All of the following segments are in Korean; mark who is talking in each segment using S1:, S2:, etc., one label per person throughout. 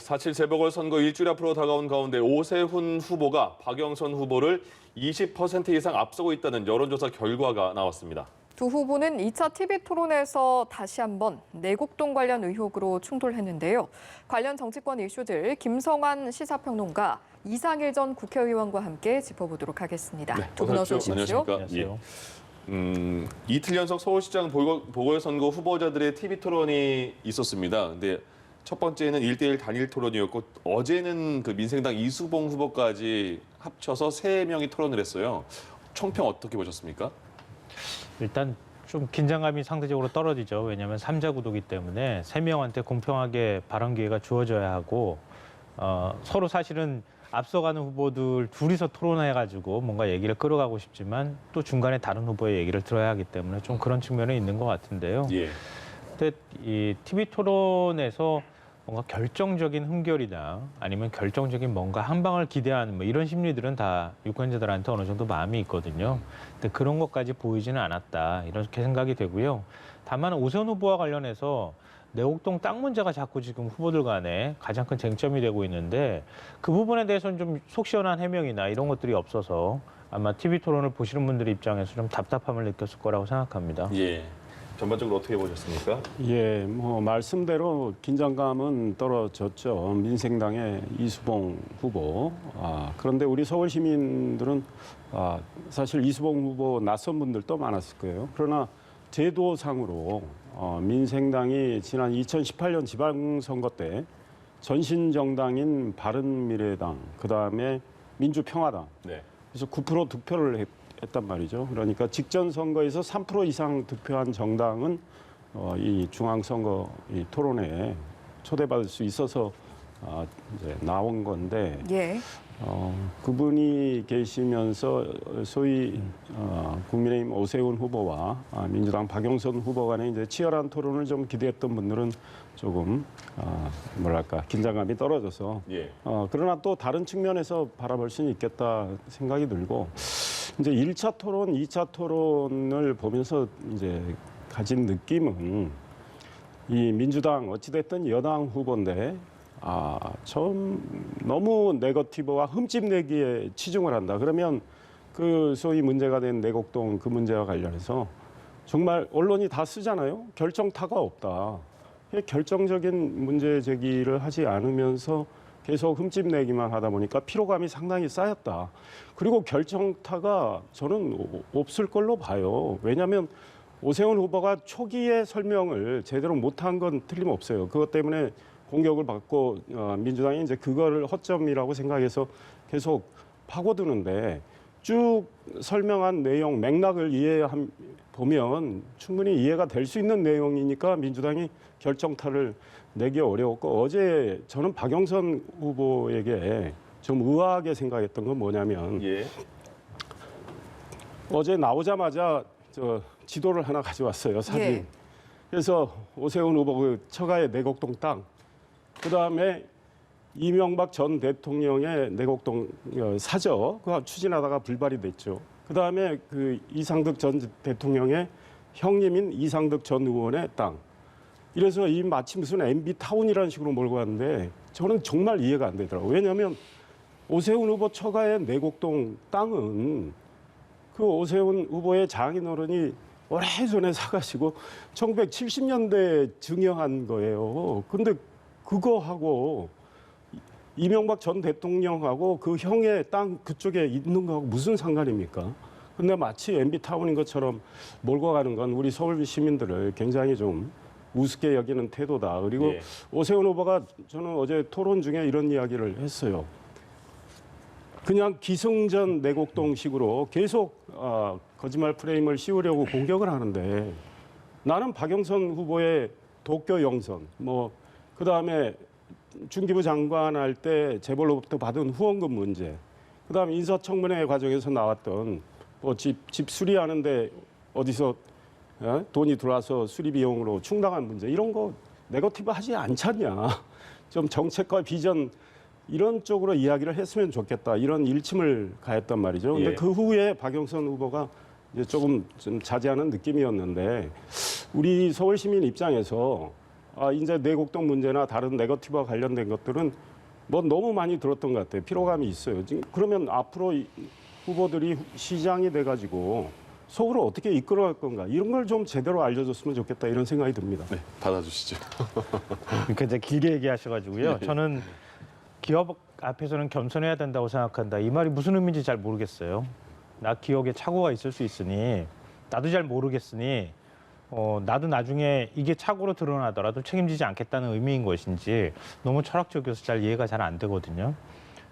S1: 4.7 재보궐선거 일주일 앞으로 다가온 가운데 오세훈 후보가 박영선 후보를 20% 이상 앞서고 있다는 여론조사 결과가 나왔습니다.
S2: 두 후보는 2차 TV 토론에서 다시 한번 내곡동 관련 의혹으로 충돌했는데요. 관련 정치권 이슈들 김성환 시사평론가, 이상일 전 국회의원과 함께 짚어보도록 하겠습니다.
S1: 네,
S2: 두 분 어서 오십시오.
S1: 안녕하십니까?
S3: 안녕하세요.
S1: 이틀 연속 서울시장 보궐선거 후보자들의 TV 토론이 있었습니다. 근데 첫 번째는 1대1 단일 토론이었고 어제는 그 민생당 이수봉 후보까지 합쳐서 3명이 토론을 했어요. 총평 어떻게 보셨습니까?
S3: 일단 좀 긴장감이 상대적으로 떨어지죠. 왜냐하면 3자 구도기 때문에 3명한테 공평하게 발언 기회가 주어져야 하고 서로 사실은 앞서가는 후보들 둘이서 토론해가지고 뭔가 얘기를 끌어가고 싶지만 또 중간에 다른 후보의 얘기를 들어야 하기 때문에 좀 그런 측면이 있는 것 같은데요.
S1: 예.
S3: 근데 이 TV 토론에서 뭔가 결정적인 흠결이나 아니면 결정적인 뭔가 한 방을 기대하는 뭐 이런 심리들은 다 유권자들한테 어느 정도 마음이 있거든요. 근데 그런 것까지 보이지는 않았다 이렇게 생각이 되고요. 다만 오세훈 후보와 관련해서 내곡동 땅 문제가 자꾸 지금 후보들 간에 가장 큰 쟁점이 되고 있는데 그 부분에 대해서는 좀 속 시원한 해명이나 이런 것들이 없어서 아마 TV 토론을 보시는 분들 입장에서 좀 답답함을 느꼈을 거라고 생각합니다.
S1: 예. 전반적으로 어떻게 보셨습니까?
S4: 예, 뭐 말씀대로 긴장감은 떨어졌죠. 민생당의 이수봉 후보. 그런데 우리 서울 시민들은 사실 이수봉 후보 낯선 분들도 많았을 거예요. 그러나 제도상으로 민생당이 지난 2018년 지방선거 때 전신 정당인 바른미래당, 그다음에 민주평화당,
S1: 네.
S4: 그래서 9% 득표를 했단 말이죠. 그러니까 직전 선거에서 3% 이상 득표한 정당은 이 중앙선거 이 토론회에 초대받을 수 있어서 이제 나온 건데
S2: 예.
S4: 그분이 계시면서 소위 국민의힘 오세훈 후보와 민주당 박영선 후보 간의 이제 치열한 토론을 좀 기대했던 분들은 조금 뭐랄까 긴장감이 떨어져서
S1: 예.
S4: 그러나 또 다른 측면에서 바라볼 수는 있겠다 생각이 들고 이제 1차 토론, 2차 토론을 보면서 이제 가진 느낌은 이 민주당 어찌됐든 여당 후보인데 좀 너무 네거티브와 흠집내기에 치중을 한다. 그러면 그 소위 문제가 된 내곡동 그 문제와 관련해서 정말 언론이 다 쓰잖아요. 결정타가 없다. 결정적인 문제 제기를 하지 않으면서 계속 흠집내기만 하다 보니까 피로감이 상당히 쌓였다. 그리고 결정타가 저는 없을 걸로 봐요. 왜냐하면 오세훈 후보가 초기에 설명을 제대로 못한 건 틀림없어요. 그것 때문에 공격을 받고 민주당이 이제 그거를 허점이라고 생각해서 계속 파고드는데 쭉 설명한 내용 맥락을 보면 충분히 이해가 될 수 있는 내용이니까 민주당이 결정타를 내기 어려웠고 어제 저는 박영선 후보에게 좀 의아하게 생각했던 건 뭐냐면
S1: 예.
S4: 어제 나오자마자 지도를 하나 가져왔어요. 사진.
S2: 예.
S4: 그래서 오세훈 후보 그 처가의 내곡동 땅, 그다음에 이명박 전 대통령의 내곡동 사저 그거 추진하다가 불발이 됐죠. 그다음에 그 이상득 전 대통령의 형님인 이상득 전 의원의 땅. 이래서 이 마치 무슨 MB 타운이라는 식으로 몰고 갔는데 저는 정말 이해가 안 되더라고요. 왜냐하면 오세훈 후보 처가의 내곡동 땅은 그 오세훈 후보의 장인어른이 오래전에 사가시고 1970년대에 증여한 거예요. 근데 그거하고 이명박 전 대통령하고 그 형의 땅 그쪽에 있는 거하고 무슨 상관입니까? 근데 마치 MB 타운인 것처럼 몰고 가는 건 우리 서울 시민들을 굉장히 좀 우습게 여기는 태도다. 그리고
S1: 예.
S4: 오세훈 후보가 저는 어제 토론 중에 이런 이야기를 했어요. 그냥 기승전 내곡동식으로 계속 거짓말 프레임을 씌우려고 공격을 하는데 나는 박영선 후보의 도쿄 영선, 그다음에 중기부 장관 할 때 재벌로부터 받은 후원금 문제, 그다음에 인사청문회 과정에서 나왔던 집 수리하는데 어디서 돈이 들어와서 수리 비용으로 충당한 문제 이런 거 네거티브 하지 않잖냐. 좀 정책과 비전 이런 쪽으로 이야기를 했으면 좋겠다. 이런 일침을 가했단 말이죠. 근데
S1: 예.
S4: 그 후에 박영선 후보가 이제 조금 좀 자제하는 느낌이었는데 우리 서울 시민 입장에서 이제 내곡동 문제나 다른 네거티브와 관련된 것들은 뭐 너무 많이 들었던 것 같아요. 피로감이 있어요. 지금 그러면 앞으로 이 후보들이 시장이 돼가지고 서울을 어떻게 이끌어갈 건가 이런 걸 좀 제대로 알려줬으면 좋겠다 이런 생각이 듭니다.
S1: 네, 받아주시죠.
S3: 그러니까 이제 길게 얘기하셔가지고요. 저는 기업 앞에서는 겸손해야 된다고 생각한다. 이 말이 무슨 의미인지 잘 모르겠어요. 나 기억에 착오가 있을 수 있으니 나도 잘 모르겠으니 나도 나중에 이게 착오로 드러나더라도 책임지지 않겠다는 의미인 것인지 너무 철학적이어서 잘 이해가 잘 안 되거든요.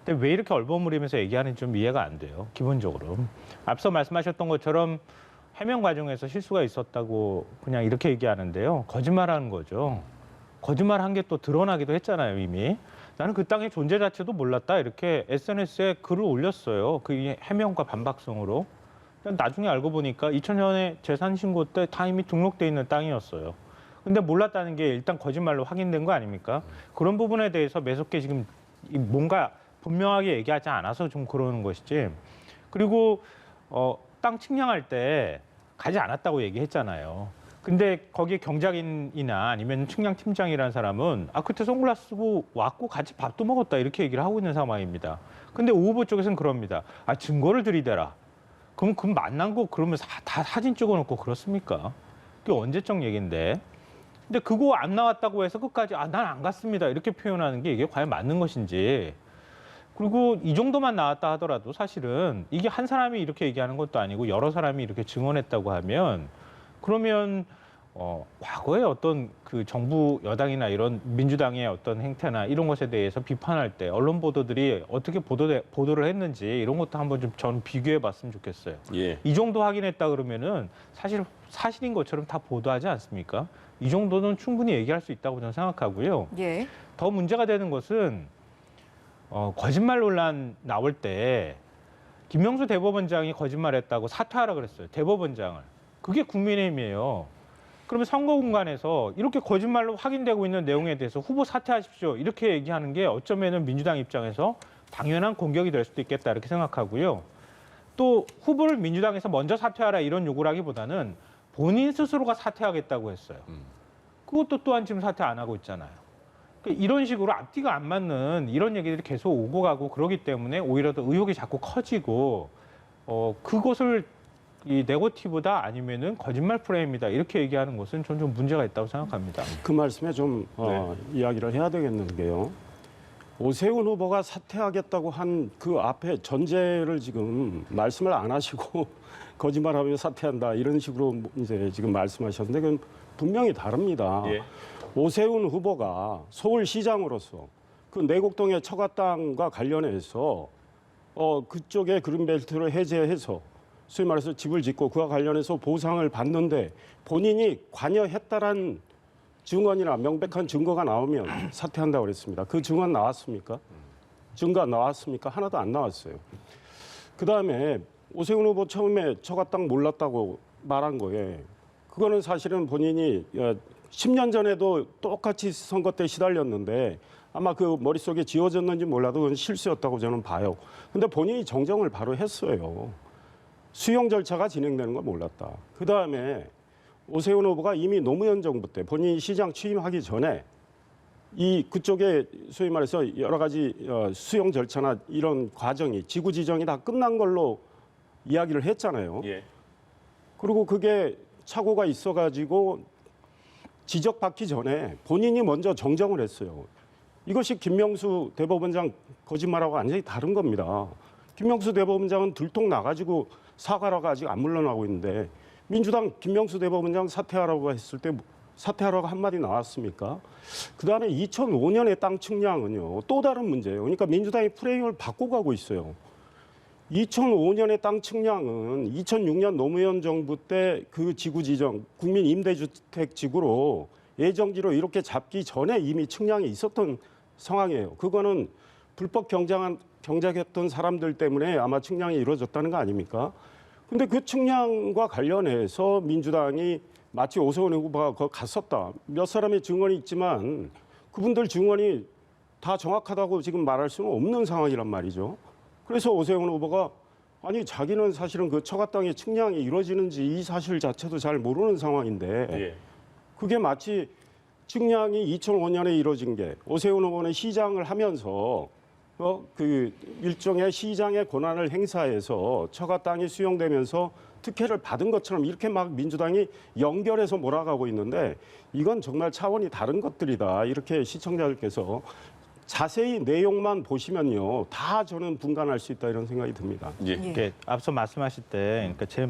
S3: 근데 왜 이렇게 얼버무리면서 얘기하는지 좀 이해가 안 돼요. 기본적으로. 앞서 말씀하셨던 것처럼 해명 과정에서 실수가 있었다고 그냥 이렇게 얘기하는데요. 거짓말하는 거죠. 거짓말한 게 또 드러나기도 했잖아요, 이미. 나는 그 땅의 존재 자체도 몰랐다. 이렇게 SNS에 글을 올렸어요. 그 해명과 반박성으로. 나중에 알고 보니까 2000년에 재산 신고 때 다 이미 등록돼 있는 땅이었어요. 근데 몰랐다는 게 일단 거짓말로 확인된 거 아닙니까? 그런 부분에 대해서 매섭게 지금 뭔가 분명하게 얘기하지 않아서 좀 그러는 것이지. 그리고 땅 측량할 때 가지 않았다고 얘기했잖아요. 근데 거기에 경작인이나 아니면 측량팀장이라는 사람은 그때 선글라스 쓰고 왔고 같이 밥도 먹었다 이렇게 얘기를 하고 있는 상황입니다. 근데 오 후보 쪽에서는 그럽니다. 증거를 들이대라. 그럼 만난 거 그러면 다 사진 찍어놓고 그렇습니까? 그게 언제적 얘기인데. 근데 그거 안 나왔다고 해서 끝까지 난 안 갔습니다 이렇게 표현하는 게 이게 과연 맞는 것인지. 그리고 이 정도만 나왔다 하더라도 사실은 이게 한 사람이 이렇게 얘기하는 것도 아니고 여러 사람이 이렇게 증언했다고 하면 그러면 과거에 어떤 그 정부 여당이나 이런 민주당의 어떤 행태나 이런 것에 대해서 비판할 때 언론 보도들이 어떻게 보도를 했는지 이런 것도 한번 좀 저는 비교해 봤으면 좋겠어요.
S1: 예.
S3: 이 정도 확인했다 그러면은 사실인 것처럼 다 보도하지 않습니까? 이 정도는 충분히 얘기할 수 있다고 저는 생각하고요.
S2: 예.
S3: 더 문제가 되는 것은 거짓말 논란 나올 때 김명수 대법원장이 거짓말했다고 사퇴하라 그랬어요. 대법원장을. 그게 국민의힘이에요. 그러면 선거 공간에서 이렇게 거짓말로 확인되고 있는 내용에 대해서 후보 사퇴하십시오. 이렇게 얘기하는 게 어쩌면은 민주당 입장에서 당연한 공격이 될 수도 있겠다 이렇게 생각하고요. 또 후보를 민주당에서 먼저 사퇴하라 이런 요구를 하기보다는 본인 스스로가 사퇴하겠다고 했어요. 그것도 또한 지금 사퇴 안 하고 있잖아요. 그러니까 이런 식으로 앞뒤가 안 맞는 이런 얘기들이 계속 오고 가고 그러기 때문에 오히려 더 의혹이 자꾸 커지고 그것을 이 네거티브다 아니면은 거짓말 프레임이다 이렇게 얘기하는 것은 저는 좀 문제가 있다고 생각합니다.
S4: 그 말씀에 좀 이야기를 해야 되겠는 게요. 오세훈 후보가 사퇴하겠다고 한 그 앞에 전제를 지금 말씀을 안 하시고 거짓말하며 사퇴한다 이런 식으로 이제 지금 말씀하셨는데 그건 분명히 다릅니다.
S1: 예.
S4: 오세훈 후보가 서울시장으로서 그 내곡동의 처가 땅과 관련해서 그쪽에 그린벨트를 해제해서 소위 말해서 집을 짓고 그와 관련해서 보상을 받는데 본인이 관여했다란 증언이나 명백한 증거가 나오면 사퇴한다고 그랬습니다. 그 증언 나왔습니까? 증거 나왔습니까? 하나도 안 나왔어요. 그다음에 오세훈 후보 처음에 처가 땅 몰랐다고 말한 거에 그거는 사실은 본인이 10년 전에도 똑같이 선거 때 시달렸는데 아마 그 머릿속에 지워졌는지 몰라도 그건 실수였다고 저는 봐요. 근데 본인이 정정을 바로 했어요. 수용 절차가 진행되는 걸 몰랐다. 그다음에 오세훈 후보가 이미 노무현 정부 때 본인이 시장 취임하기 전에 그쪽에 소위 말해서 여러 가지 수용 절차나 이런 과정이 지구 지정이 다 끝난 걸로 이야기를 했잖아요.
S1: 예.
S4: 그리고 그게 착오가 있어가지고 지적받기 전에 본인이 먼저 정정을 했어요. 이것이 김명수 대법원장 거짓말하고 완전히 다른 겁니다. 김명수 대법원장은 들통 나가지고 사과라고 아직 안 물러나고 있는데 민주당 김명수 대법원장 사퇴하라고 했을 때 사퇴하라고 한마디 나왔습니까? 그다음에 2005년의 땅 측량은요. 또 다른 문제예요. 그러니까 민주당이 프레임을 바꿔가고 있어요. 2005년의 땅 측량은 2006년 노무현 정부 때 그 지구 지정 국민 임대주택 지구로 예정지로 이렇게 잡기 전에 이미 측량이 있었던 상황이에요. 그거는 불법 경작했던 사람들 때문에 아마 측량이 이루어졌다는 거 아닙니까? 근데 그 측량과 관련해서 민주당이 마치 오세훈 후보가 거기 갔었다. 몇 사람의 증언이 있지만 그분들 증언이 다 정확하다고 지금 말할 수는 없는 상황이란 말이죠. 그래서 오세훈 후보가 아니 자기는 사실은 그 처가 땅의 측량이 이루어지는지 이 사실 자체도 잘 모르는 상황인데
S1: 예.
S4: 그게 마치 측량이 2005년에 이루어진 게 오세훈 의원의 시장을 하면서 그 일종의 시장의 권한을 행사해서 처가 땅이 수용되면서 특혜를 받은 것처럼 이렇게 막 민주당이 연결해서 몰아가고 있는데 이건 정말 차원이 다른 것들이다. 이렇게 시청자들께서 자세히 내용만 보시면요. 다 저는 분간할 수 있다 이런 생각이 듭니다.
S1: 예.
S3: 이게 앞서 말씀하실 때, 그러니까 제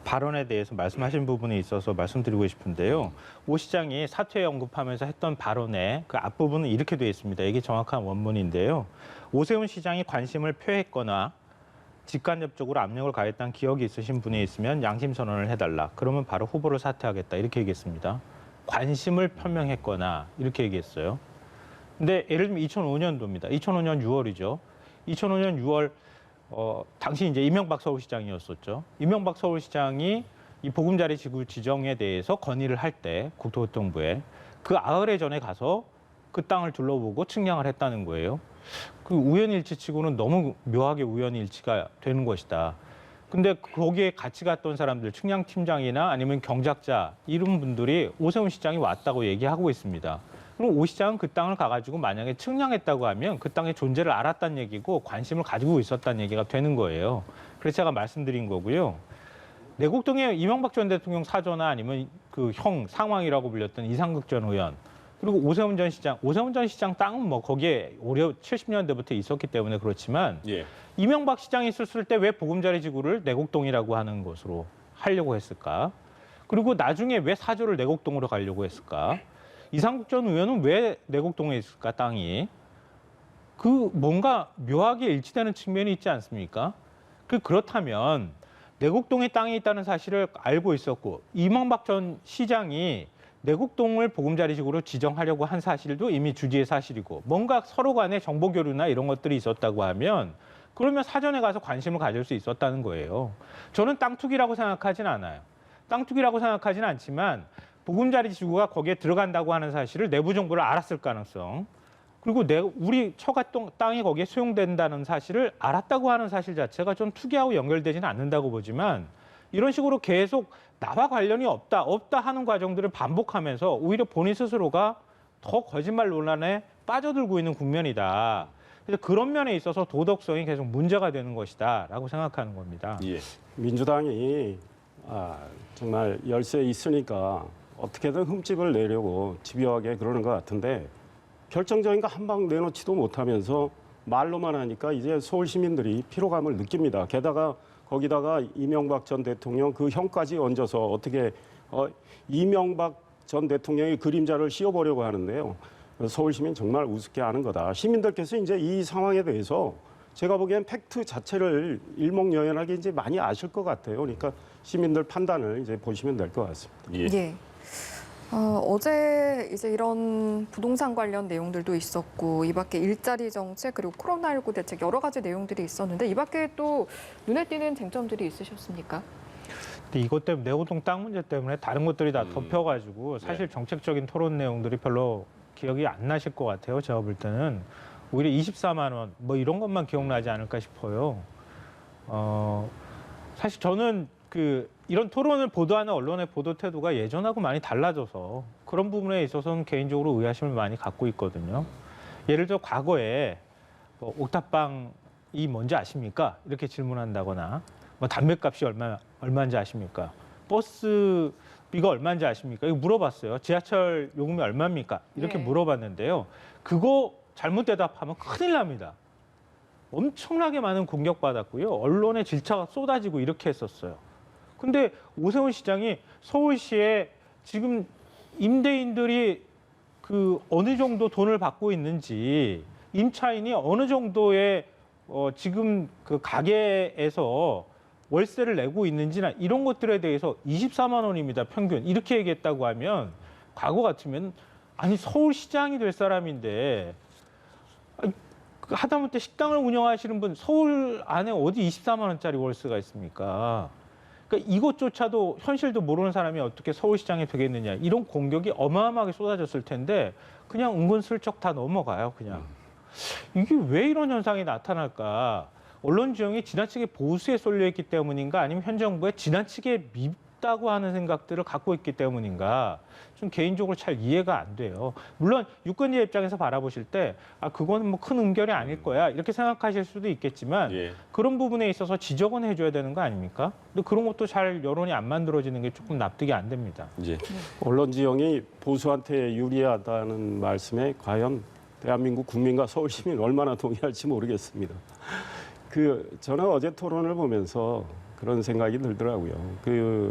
S3: 발언에 대해서 말씀하신 부분에 있어서 말씀드리고 싶은데요. 오 시장이 사퇴 언급하면서 했던 발언의 그 앞부분은 이렇게 되어 있습니다. 이게 정확한 원문인데요. 오세훈 시장이 관심을 표했거나 직간접적으로 압력을 가했다는 기억이 있으신 분이 있으면 양심 선언을 해달라. 그러면 바로 후보를 사퇴하겠다. 이렇게 얘기했습니다. 관심을 표명했거나 이렇게 얘기했어요. 근데 예를 들면 2005년도입니다. 2005년 6월이죠. 2005년 6월 당시 이제 이명박 서울시장이었었죠. 이명박 서울시장이 이 보금자리 지구 지정에 대해서 건의를 할 때 국토교통부에 그 아흘에 전에 가서 그 땅을 둘러보고 측량을 했다는 거예요. 그 우연일치치고는 너무 묘하게 우연일치가 되는 것이다. 근데 거기에 같이 갔던 사람들, 측량팀장이나 아니면 경작자 이런 분들이 오세훈 시장이 왔다고 얘기하고 있습니다. 그럼 오 시장은 그 땅을 가가지고 만약에 측량했다고 하면 그 땅의 존재를 알았다는 얘기고 관심을 가지고 있었다는 얘기가 되는 거예요. 그래서 제가 말씀드린 거고요. 내곡동의 이명박 전 대통령 사저나 아니면 그 형 상황이라고 불렸던 이상극 전 의원 그리고 오세훈 전 시장 땅은 뭐 거기에 오려 70년대부터 있었기 때문에 그렇지만
S1: 예.
S3: 이명박 시장이 있었을 때 왜 보금자리 지구를 내곡동이라고 하는 것으로 하려고 했을까? 그리고 나중에 왜 사저를 내곡동으로 가려고 했을까? 이상국 전 의원은 왜 내곡동에 있을까, 땅이? 그 뭔가 묘하게 일치되는 측면이 있지 않습니까? 그렇다면 내곡동에 땅이 있다는 사실을 알고 있었고 이명박 전 시장이 내곡동을 보금자리지구로 지정하려고 한 사실도 이미 주지의 사실이고 뭔가 서로 간에 정보 교류나 이런 것들이 있었다고 하면 그러면 사전에 가서 관심을 가질 수 있었다는 거예요. 저는 땅 투기라고 생각하진 않아요. 땅 투기라고 생각하진 않지만 보금자리지구가 거기에 들어간다고 하는 사실을 내부 정보를 알았을 가능성 그리고 우리 처가 땅이 거기에 수용된다는 사실을 알았다고 하는 사실 자체가 좀 투기하고 연결되지는 않는다고 보지만 이런 식으로 계속 나와 관련이 없다 하는 과정들을 반복하면서 오히려 본인 스스로가 더 거짓말 논란에 빠져들고 있는 국면이다. 그래서 그런 면에 있어서 도덕성이 계속 문제가 되는 것이다라고 생각하는 겁니다.
S1: 예.
S4: 민주당이 정말 열세 있으니까 어떻게든 흠집을 내려고 집요하게 그러는 것 같은데 결정적인 거 한 방 내놓지도 못하면서 말로만 하니까 이제 서울 시민들이 피로감을 느낍니다. 게다가 거기다가 이명박 전 대통령 그 형까지 얹어서 어떻게 이명박 전 대통령의 그림자를 씌워보려고 하는데요. 서울 시민 정말 우습게 하는 거다. 시민들께서 이제 이 상황에 대해서 제가 보기엔 팩트 자체를 일목요연하게 이제 많이 아실 것 같아요. 그러니까 시민들 판단을 이제 보시면 될 것 같습니다.
S1: 예.
S2: 예. 어제 이제 이런 부동산 관련 내용들도 있었고 이 밖에 일자리 정책 그리고 코로나19 대책 여러 가지 내용들이 있었는데 이 밖에 또 눈에 띄는 쟁점들이 있으셨습니까?
S3: 근데 이것 때문에 내곡동 땅 문제 때문에 다른 것들이 다 덮여가지고 사실 정책적인 토론 내용들이 별로 기억이 안 나실 것 같아요. 제가 볼 때는 오히려 24만 원 뭐 이런 것만 기억나지 않을까 싶어요. 사실 저는 이런 토론을 보도하는 언론의 보도 태도가 예전하고 많이 달라져서 그런 부분에 있어서는 개인적으로 의아심을 많이 갖고 있거든요. 예를 들어 과거에 옥탑방이 뭔지 아십니까? 이렇게 질문한다거나 뭐 담배값이 얼마인지 아십니까? 버스비가 얼마인지 아십니까? 이거 물어봤어요. 지하철 요금이 얼마입니까? 이렇게
S2: 네.
S3: 물어봤는데요. 그거 잘못 대답하면 큰일 납니다. 엄청나게 많은 공격받았고요. 언론의 질차가 쏟아지고 이렇게 했었어요. 근데 오세훈 시장이 서울시에 지금 임대인들이 어느 정도 돈을 받고 있는지 임차인이 어느 정도의 지금 그 가게에서 월세를 내고 있는지나 이런 것들에 대해서 24만 원입니다. 평균. 이렇게 얘기했다고 하면 과거 같으면 아니 서울시장이 될 사람인데 하다못해 식당을 운영하시는 분 서울 안에 어디 24만 원짜리 월세가 있습니까? 그러니까 이것조차도 현실도 모르는 사람이 어떻게 서울시장이 되겠느냐 이런 공격이 어마어마하게 쏟아졌을 텐데 그냥 은근슬쩍 다 넘어가요. 그냥 이게 왜 이런 현상이 나타날까? 언론 지형이 지나치게 보수에 쏠려 있기 때문인가 아니면 현 정부의 지나치게 없다고 하는 생각들을 갖고 있기 때문인가 좀 개인적으로 잘 이해가 안 돼요. 물론 유권자 입장에서 바라보실 때 그거는 뭐 큰 은결이 아닐 거야 이렇게 생각하실 수도 있겠지만
S1: 예.
S3: 그런 부분에 있어서 지적은 해줘야 되는 거 아닙니까? 근데 그런 것도 잘 여론이 안 만들어지는 게 조금 납득이 안 됩니다.
S1: 예.
S4: 언론 지형이 보수한테 유리하다는 말씀에 과연 대한민국 국민과 서울 시민 얼마나 동의할지 모르겠습니다. 저는 어제 토론을 보면서 그런 생각이 들더라고요.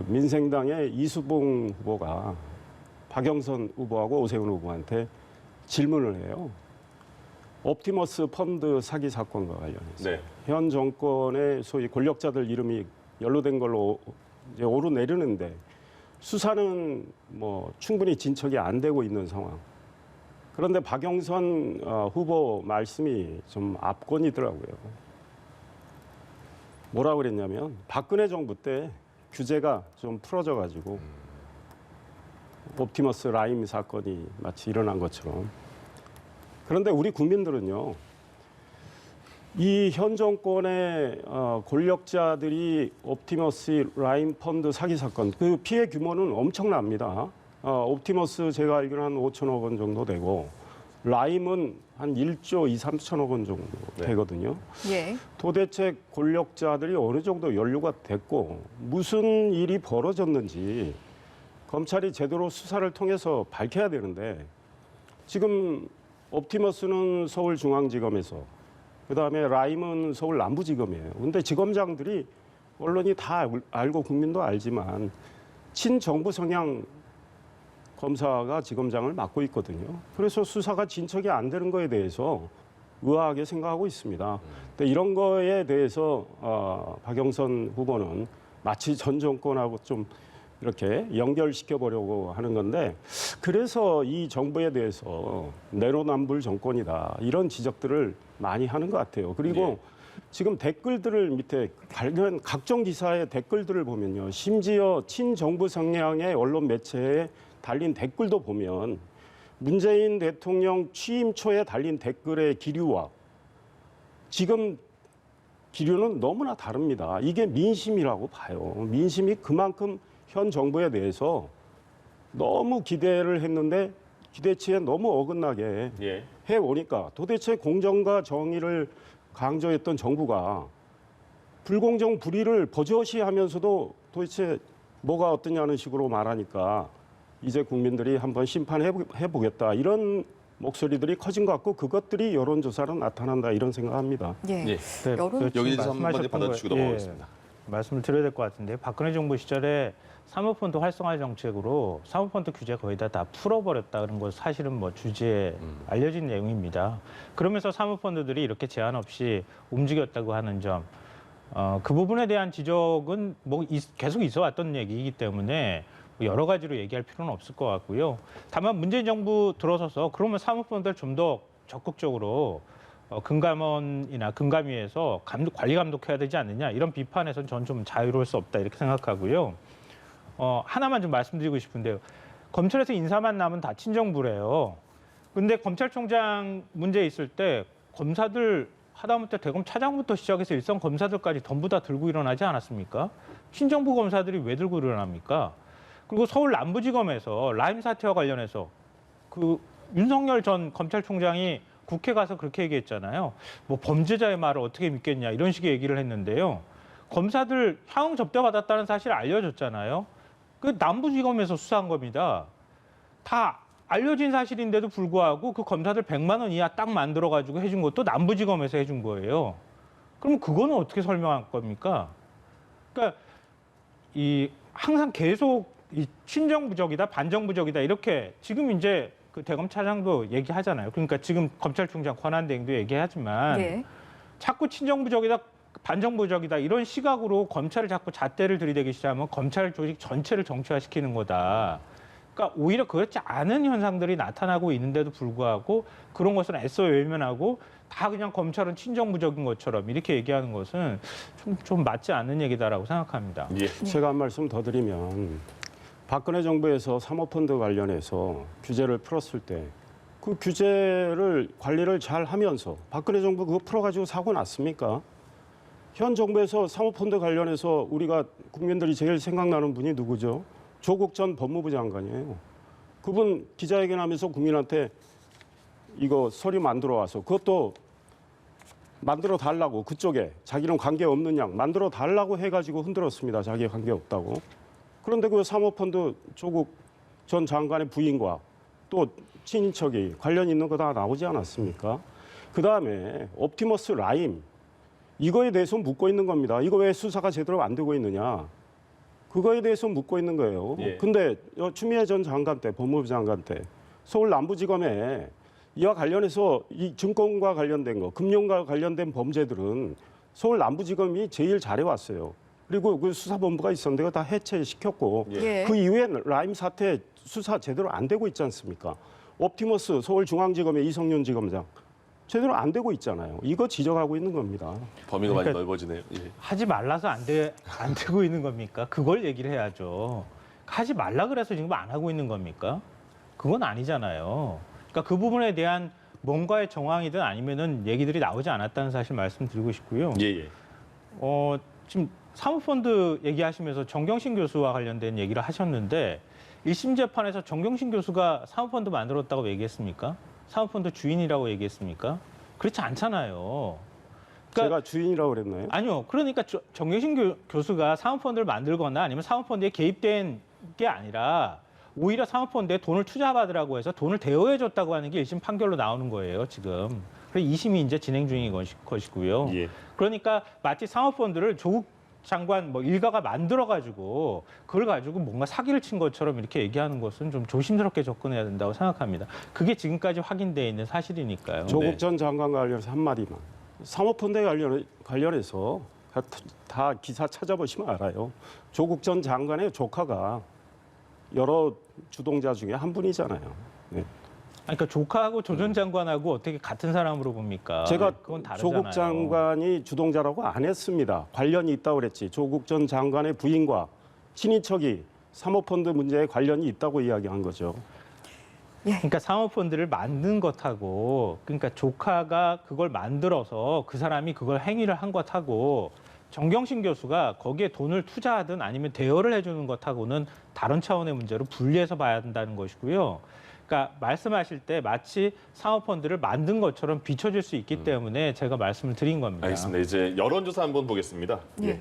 S4: 민생당의 이수봉 후보가 박영선 후보하고 오세훈 후보한테 질문을 해요. 옵티머스 펀드 사기 사건과 관련해서
S1: 네.
S4: 현 정권의 소위 권력자들 이름이 연루된 걸로 이제 오르내리는데 수사는 뭐 충분히 진척이 안 되고 있는 상황. 그런데 박영선 후보 말씀이 좀 압권이더라고요. 뭐라 그랬냐면 박근혜 정부 때 규제가 좀 풀어져 가지고 옵티머스 라임 사건이 마치 일어난 것처럼. 그런데 우리 국민들은요. 이 현 정권의 권력자들이 옵티머스 라임 펀드 사기 사건 그 피해 규모는 엄청납니다. 옵티머스 제가 알기로는 한 5천억 원 정도 되고 라임은 한 1조 2, 3천억 원 정도 되거든요.
S2: 예.
S4: 도대체 권력자들이 어느 정도 연루가 됐고 무슨 일이 벌어졌는지 검찰이 제대로 수사를 통해서 밝혀야 되는데 지금 옵티머스는 서울중앙지검에서 그다음에 라임은 서울 남부지검이에요. 근데 지검장들이 언론이 다 알고 국민도 알지만 친정부 성향 검사가 지검장을 맡고 있거든요. 그래서 수사가 진척이 안 되는 거에 대해서 의아하게 생각하고 있습니다. 근데 이런 거에 대해서 박영선 후보는 마치 전 정권하고 좀 이렇게 연결시켜 보려고 하는 건데 그래서 이 정부에 대해서 내로남불 정권이다 이런 지적들을 많이 하는 것 같아요. 그리고
S1: 예.
S4: 지금 댓글들을 밑에 관련 각종 기사의 댓글들을 보면요. 심지어 친정부 성향의 언론 매체에 달린 댓글도 보면 문재인 대통령 취임 초에 달린 댓글의 기류와 지금 기류는 너무나 다릅니다. 이게 민심이라고 봐요. 민심이 그만큼 현 정부에 대해서 너무 기대를 했는데 기대치에 너무 어긋나게
S1: 예.
S4: 해오니까 도대체 공정과 정의를 강조했던 정부가 불공정 불의를 버젓이 하면서도 도대체 뭐가 어떠냐는 식으로 말하니까 이제 국민들이 한번 심판해보겠다 이런 목소리들이 커진 것 같고 그것들이 여론조사로 나타난다 이런 생각합니다.
S2: 예.
S1: 예.
S3: 네,
S2: 여론-
S3: 그 지금
S1: 여기 대해서 한번
S3: 말씀하셨던
S1: 받아주시고
S3: 거에,
S1: 넘어가겠습니다.
S3: 말씀을 드려야 될 것 같은데 박근혜 정부 시절에 사모펀드 활성화 정책으로 사모펀드 규제 거의 다 풀어버렸다는 것 사실은 뭐 주지에 알려진 내용입니다. 그러면서 사모펀드들이 이렇게 제한 없이 움직였다고 하는 점, 그 부분에 대한 지적은 뭐 계속 있어왔던 얘기이기 때문에 여러 가지로 얘기할 필요는 없을 것 같고요. 다만 문재인 정부 들어서서 그러면 사모펀드를 좀 더 적극적으로 금감원이나 금감위에서 관리 감독해야 되지 않느냐 이런 비판에서는 전 좀 자유로울 수 없다 이렇게 생각하고요. 하나만 좀 말씀드리고 싶은데요. 검찰에서 인사만 나면 다 친정부래요. 근데 검찰총장 문제 있을 때 검사들 하다못해 대검 차장부터 시작해서 일선 검사들까지 전부 다 들고 일어나지 않았습니까? 친정부 검사들이 왜 들고 일어납니까? 그리고 서울 남부지검에서 라임 사태와 관련해서 윤석열 전 검찰총장이 국회 가서 그렇게 얘기했잖아요. 뭐 범죄자의 말을 어떻게 믿겠냐 이런 식의 얘기를 했는데요. 검사들 향응 접대받았다는 사실을 알려줬잖아요. 그 남부지검에서 수사한 겁니다. 다 알려진 사실인데도 불구하고 그 검사들 100만 원 이하 딱 만들어가지고 해준 것도 남부지검에서 해준 거예요. 그럼 그거는 어떻게 설명할 겁니까? 그러니까 항상 계속 친정부적이다, 반정부적이다 이렇게 지금 이제 그 대검 차장도 얘기하잖아요. 그러니까 지금 검찰총장 권한대행도 얘기하지만
S2: 예.
S3: 자꾸 친정부적이다, 반정부적이다 이런 시각으로 검찰을 자꾸 잣대를 들이대기 시작하면 검찰 조직 전체를 정치화시키는 거다. 그러니까 오히려 그렇지 않은 현상들이 나타나고 있는데도 불구하고 그런 것을 애써 외면하고 다 그냥 검찰은 친정부적인 것처럼 이렇게 얘기하는 것은 좀 맞지 않는 얘기다라고 생각합니다.
S1: 예.
S4: 제가 한 말씀 더 드리면 박근혜 정부에서 사모펀드 관련해서 규제를 풀었을 때 그 규제를 관리를 잘 하면서 박근혜 정부 그거 풀어가지고 사고 났습니까? 현 정부에서 사모펀드 관련해서 우리가 국민들이 제일 생각나는 분이 누구죠? 조국 전 법무부 장관이에요. 그분 기자회견하면서 국민한테 이거 서류 만들어 와서 그것도 만들어 달라고 그쪽에 자기는 관계 없는 양 만들어 달라고 해가지고 흔들었습니다. 자기 관계 없다고. 그런데 그 사모펀드 조국 전 장관의 부인과 또 친인척이 관련 있는 거 다 나오지 않았습니까? 그다음에 옵티머스 라임 이거에 대해서 묻고 있는 겁니다. 이거 왜 수사가 제대로 안 되고 있느냐? 그거에 대해서 묻고 있는 거예요.
S1: 예.
S4: 근데 추미애 전 장관 때 법무부 장관 때 서울 남부지검에 이와 관련해서 이 증권과 관련된 거, 금융과 관련된 범죄들은 서울 남부지검이 제일 잘해왔어요. 그리고 그 수사본부가 있었는데 다 해체시켰고
S2: 예.
S4: 그 이후에 라임 사태 수사 제대로 안 되고 있지 않습니까? 옵티머스 서울중앙지검의 이성윤 지검장 제대로 안 되고 있잖아요. 이거 지적하고 있는 겁니다.
S1: 범위가 많이
S3: 그러니까
S1: 넓어지네요. 예.
S3: 하지 말라서 안 되고 있는 겁니까? 그걸 얘기를 해야죠. 하지 말라 그래서 지금 안 하고 있는 겁니까? 그건 아니잖아요. 그러니까 그 부분에 대한 뭔가의 정황이든 아니면은 얘기들이 나오지 않았다는 사실 말씀드리고 싶고요.
S1: 예, 예.
S3: 지금 사모펀드 얘기하시면서 정경심 교수와 관련된 얘기를 하셨는데 1심 재판에서 정경심 교수가 사모펀드 만들었다고 얘기했습니까? 사모펀드 주인이라고 얘기했습니까? 그렇지 않잖아요. 그러니까
S4: 제가 주인이라고 그랬나요?
S3: 아니요. 그러니까 정경심 교수가 사모펀드를 만들거나 아니면 사모펀드에 개입된 게 아니라 오히려 사모펀드에 돈을 투자받으라고 해서 돈을 대여해줬다고 하는 게 1심 판결로 나오는 거예요, 지금. 그래서 2심이 이제 진행 중인 것이고요.
S1: 예.
S3: 그러니까 마치 사모펀드를 조국 장관 뭐 일가가 만들어가지고 그걸 가지고 뭔가 사기를 친 것처럼 이렇게 얘기하는 것은 좀 조심스럽게 접근해야 된다고 생각합니다. 그게 지금까지 확인되어 있는 사실이니까요.
S4: 조국 전 장관과 관련해서 한마디만. 사모펀드에 관련해서 다 기사 찾아보시면 알아요. 조국 전 장관의 조카가 여러 주동자 중에 한 분이잖아요. 네.
S3: 그러니까 조카하고 조 전 장관하고 어떻게 같은 사람으로 봅니까?
S4: 제가
S3: 그건 다르잖아요.
S4: 조국 장관이 주동자라고 안 했습니다. 관련이 있다고 그랬지. 조국 전 장관의 부인과 친인척이 사모펀드 문제에 관련이 있다고 이야기한 거죠.
S3: 그러니까 사모펀드를 만든 것하고 그러니까 조카가 그걸 만들어서 그 사람이 그걸 행위를 한 것하고 정경심 교수가 거기에 돈을 투자하든 아니면 대여를 해주는 것하고는 다른 차원의 문제로 분리해서 봐야 한다는 것이고요. 그러니까 말씀하실 때 마치 사모펀드를 만든 것처럼 비춰질 수 있기 때문에 제가 말씀을 드린 겁니다.
S1: 알겠습니다. 이제 여론조사 한번 보겠습니다.
S2: 예.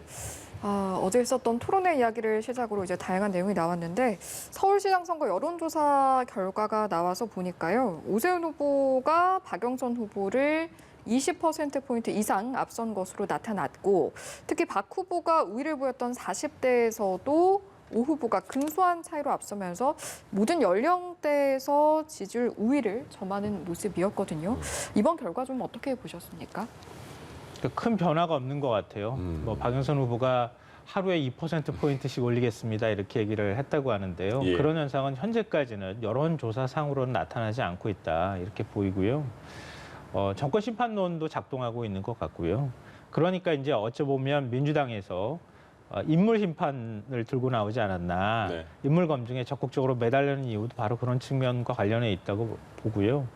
S2: 어제 있었던 토론회 이야기를 시작으로 이제 다양한 내용이 나왔는데 서울시장 선거 여론조사 결과가 나와서 보니까요. 오세훈 후보가 박영선 후보를 20%포인트 이상 앞선 것으로 나타났고 특히 박 후보가 우위를 보였던 40대에서도 오 후보가 근소한 차이로 앞서면서 모든 연령대에서 지지율 우위를 점하는 모습이었거든요. 이번 결과 좀 어떻게 보셨습니까?
S3: 큰 변화가 없는 것 같아요. 뭐 박영선 후보가 하루에 2%포인트씩 올리겠습니다. 이렇게 얘기를 했다고 하는데요.
S1: 예.
S3: 그런 현상은 현재까지는 여론조사상으로는 나타나지 않고 있다. 이렇게 보이고요. 정권 심판론도 작동하고 있는 것 같고요. 그러니까 이제 어찌 보면 민주당에서 인물 심판을 들고 나오지 않았나.
S1: 네.
S3: 인물 검증에 적극적으로 매달리는 이유도 바로 그런 측면과 관련해 있다고 보고요.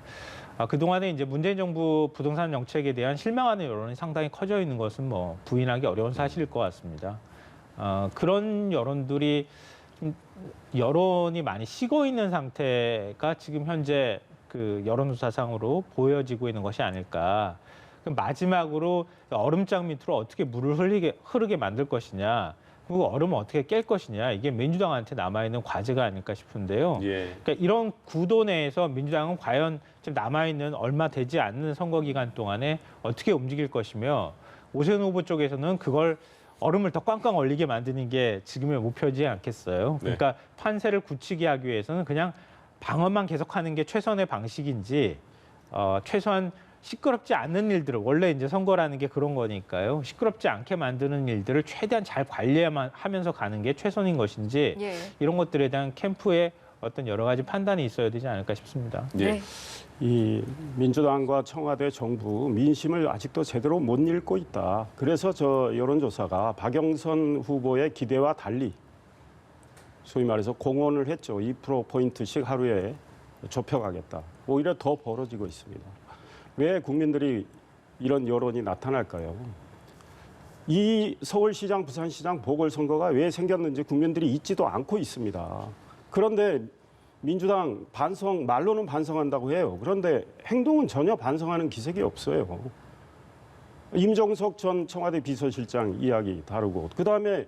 S3: 그동안에 이제 문재인 정부 부동산 정책에 대한 실망하는 여론이 상당히 커져 있는 것은 뭐 부인하기 어려운 사실일 것 같습니다. 그런 여론들이 좀 여론이 많이 식어 있는 상태가 지금 현재 그 여론조사상으로 보여지고 있는 것이 아닐까. 그럼 마지막으로 얼음장 밑으로 어떻게 물을 흐르게 만들 것이냐, 그리고 얼음을 어떻게 깰 것이냐, 이게 민주당한테 남아있는 과제가 아닐까 싶은데요.
S1: 예.
S3: 그러니까 이런 구도 내에서 민주당은 과연 지금 남아있는 얼마 되지 않는 선거 기간 동안에 어떻게 움직일 것이며 오세훈 후보 쪽에서는 그걸 얼음을 더 꽝꽝 얼리게 만드는 게 지금의 목표지 않겠어요. 그러니까 판세를 굳히게 하기 위해서는 그냥 방어만 계속하는 게 최선의 방식인지 최소한 시끄럽지 않는 일들을 원래 이제 선거라는 게 그런 거니까요. 시끄럽지 않게 만드는 일들을 최대한 잘 관리하면서 가는 게 최선인 것인지
S2: 예.
S3: 이런 것들에 대한 캠프의 어떤 여러 가지 판단이 있어야 되지 않을까 싶습니다.
S1: 예.
S2: 네.
S4: 이 민주당과 청와대 정부 민심을 아직도 제대로 못 읽고 있다. 그래서 저 여론조사가 박영선 후보의 기대와 달리 소위 말해서 공언을 했죠. 2%포인트씩 하루에 좁혀가겠다. 오히려 더 벌어지고 있습니다. 왜 국민들이 이런 여론이 나타날까요? 이 서울시장, 부산시장 보궐선거가 왜 생겼는지 국민들이 잊지도 않고 있습니다. 그런데 민주당 말로는 반성한다고 해요. 그런데 행동은 전혀 반성하는 기색이 없어요. 임종석 전 청와대 비서실장 이야기 다르고, 그다음에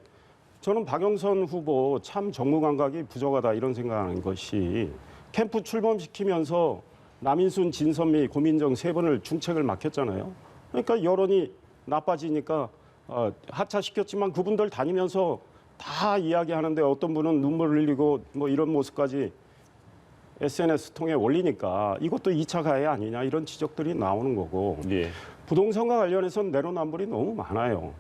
S4: 저는 박영선 후보 참 정무 감각이 부족하다 이런 생각하는 것이, 캠프 출범시키면서 남인순, 진선미, 고민정 세 번을 중책을 맡겼잖아요. 그러니까 여론이 나빠지니까 하차시켰지만 그분들 다니면서 다 이야기하는데 어떤 분은 눈물 흘리고 뭐 이런 모습까지 SNS 통해 올리니까 이것도 2차 가해 아니냐 이런 지적들이 나오는 거고,
S1: 예.
S4: 부동산과 관련해서는 내로남불이 너무 많아요.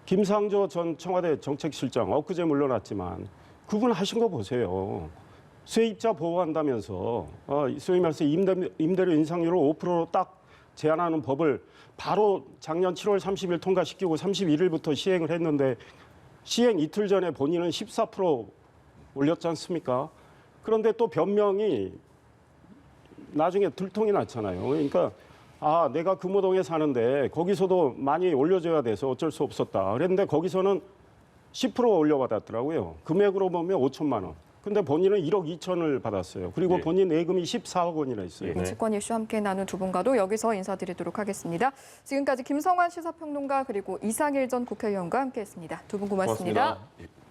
S4: 김상조 전 청와대 정책실장 엊그제 물러났지만 그분 하신 거 보세요. 세입자 보호한다면서 소위 말해서 임대료 인상률을 5%로 딱 제한하는 법을 바로 작년 7월 30일 통과시키고 31일부터 시행을 했는데, 시행 이틀 전에 본인은 14% 올렸지 않습니까? 그런데 또 변명이 나중에 들통이 났잖아요. 그러니까 내가 금호동에 사는데 거기서도 많이 올려줘야 돼서 어쩔 수 없었다. 그랬는데 거기서는 10% 올려받았더라고요. 금액으로 보면 5천만 원. 근데 본인은 1억 2천을 받았어요. 그리고
S1: 예.
S4: 본인 예금이 14억 원이나 있어요.
S1: 예.
S2: 정치권 이슈 함께 나눈 두 분과도 여기서 인사드리도록 하겠습니다. 지금까지 김성환 시사평론가 그리고 이상일 전 국회의원과 함께했습니다. 두 분 고맙습니다.
S1: 고맙습니다. 예.